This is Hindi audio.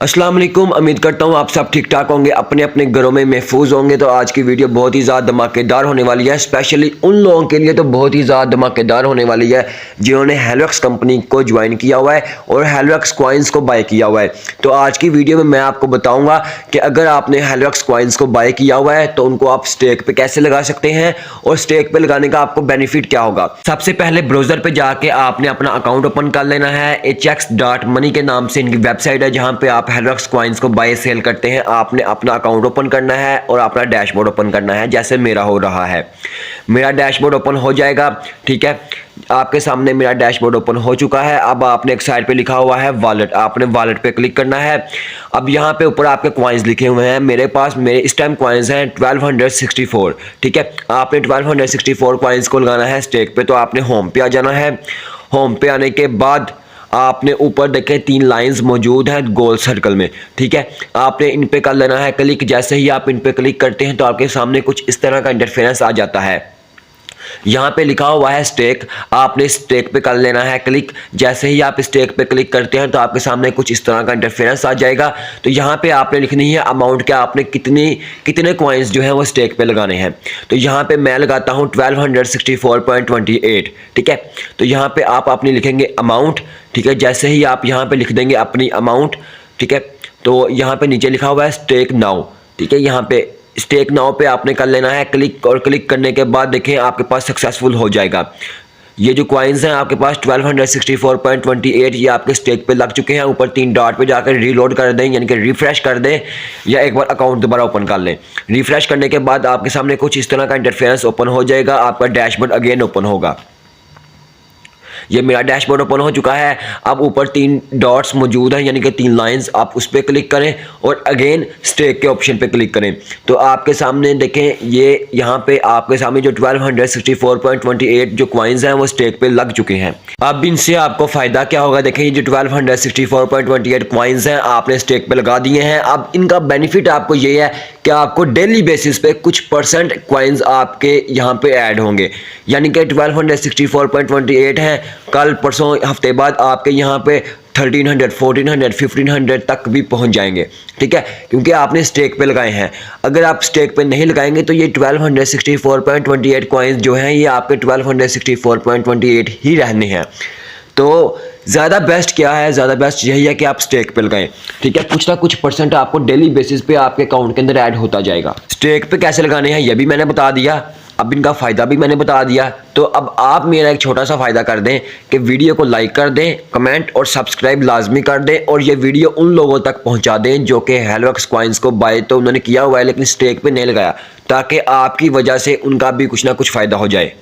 अस्सलाम वालेकुम। उम्मीद करता हूँ आप सब ठीक ठाक होंगे, अपने अपने घरों में महफूज होंगे। तो आज की वीडियो बहुत ही ज़्यादा धमाकेदार होने वाली है, स्पेशली उन लोगों के लिए तो बहुत ही ज़्यादा धमाकेदार होने वाली है जिन्होंने हेलोएक्स कंपनी को ज्वाइन किया हुआ है और हेलोएक्स कॉइन्स को बाय किया हुआ है। तो आज की वीडियो में मैं आपको बताऊँगा कि अगर आपने हेलोएक्स कॉइन्स को बाय किया हुआ है तो उनको आप स्टेक पे कैसे लगा सकते हैं और स्टेक पे लगाने का आपको बेनिफिट क्या होगा। सबसे पहले ब्राउज़र पे जाके आपने अपना अकाउंट ओपन कर लेना है। hx.money के नाम से इनकी वेबसाइट है जहाँ पे आप हेलोएक्स कॉइन्स को बाय सेल करते हैं। आपने अपना अकाउंट ओपन करना है और अपना डैशबोर्ड ओपन करना है, जैसे मेरा हो रहा है। मेरा डैशबोर्ड ओपन हो जाएगा, ठीक है। आपके सामने मेरा डैशबोर्ड ओपन हो चुका है। अब आपने एक साइड पे लिखा हुआ है वॉलेट, आपने वॉलेट पे क्लिक करना है। अब यहाँ पे ऊपर आपके कॉइन्स लिखे हुए हैं। मेरे इस टाइम कॉइन्स हैं 1264, ठीक है। आपने 1264 कॉइन्स को लगाना है स्टेक पे। तो आपने होम पे आ जाना है। होम पे आने के बाद आपने ऊपर देखे 3 लाइंस मौजूद हैं गोल सर्कल में, ठीक है। आपने इन पे कर लेना है क्लिक। जैसे ही आप इन पे क्लिक करते हैं तो आपके सामने कुछ इस तरह का इंटरफेरेंस आ जाता है। यहाँ पे लिखा हुआ है स्टेक, आपने स्टेक पे कर लेना है क्लिक। जैसे ही आप स्टेक पे क्लिक करते हैं तो आपके सामने कुछ इस तरह का इंटरफेरेंस आ जाएगा। तो यहाँ पे आपने लिखनी है अमाउंट, क्या आपने कितने कॉइन्स जो हैं वो स्टेक पे लगाने हैं। तो यहाँ पे मैं लगाता हूँ 1264.28, ठीक है। तो यहाँ पे आप अपनी लिखेंगे अमाउंट, ठीक है। जैसे ही आप यहाँ पे लिख देंगे अपनी अमाउंट, ठीक है, तो यहाँ पे नीचे लिखा हुआ है स्टेक नाउ, ठीक है। यहाँ पे स्टेक नाउ पे आपने कर लेना है क्लिक और क्लिक करने के बाद देखें आपके पास सक्सेसफुल हो जाएगा। ये जो कॉइन्स हैं आपके पास 1264.28 ये आपके स्टेक पे लग चुके हैं। ऊपर 3 डॉट पे जाकर रीलोड कर दें, यानी कि रिफ्रेश कर दें, या एक बार अकाउंट दोबारा ओपन कर लें। रिफ्रेश करने के बाद आपके सामने कुछ इस तरह का इंटरफेरेंस ओपन हो जाएगा। आपका डैशबोर्ड अगेन ओपन होगा। ये मेरा डैशबोर्ड ओपन हो चुका है। अब ऊपर 3 डॉट्स मौजूद हैं, यानी कि 3 लाइंस, आप उस पर क्लिक करें और अगेन स्टेक के ऑप्शन पे क्लिक करें। तो आपके सामने देखें ये यहाँ पे आपके सामने जो 1264.28 जो कॉइन्स हैं वो स्टेक पे लग चुके हैं। अब इनसे आपको फ़ायदा क्या होगा, देखें ये जो 1264.28 कॉइन्स हैं आपने स्टेक पे लगा दिए हैं। अब इनका बेनिफिट आपको ये है कि आपको डेली बेसिस पे कुछ परसेंट कॉइन्स आपके यहाँ पे ऐड होंगे, यानी कि 1264.28 हैं, कल परसों हफ्ते बाद आपके यहाँ पे 1300, 1400, 1500 तक भी पहुँच जाएंगे, ठीक है, क्योंकि आपने स्टेक पे लगाए हैं। अगर आप स्टेक पे नहीं लगाएंगे तो ये 1264.28 कॉइन्स जो हैं ये आपके 1264.28 ही रहने हैं। तो ज़्यादा बेस्ट क्या है, ज़्यादा बेस्ट यही है कि आप स्टेक पे लगाएं, ठीक है। कुछ ना कुछ परसेंट आपको डेली बेसिस पे आपके अकाउंट के अंदर ऐड होता जाएगा। स्टेक पे कैसे लगाने हैं ये भी मैंने बता दिया, अब इनका फ़ायदा भी मैंने बता दिया। तो अब आप मेरा एक छोटा सा फ़ायदा कर दें कि वीडियो को लाइक कर दें, कमेंट और सब्सक्राइब लाजमी कर दें, और ये वीडियो उन लोगों तक पहुंचा दें जो कि हेलोएक्स कॉइन्स को बाय तो उन्होंने किया हुआ है लेकिन स्टेक पे नहीं लगाया, ताकि आपकी वजह से उनका भी कुछ ना कुछ फ़ायदा हो जाए।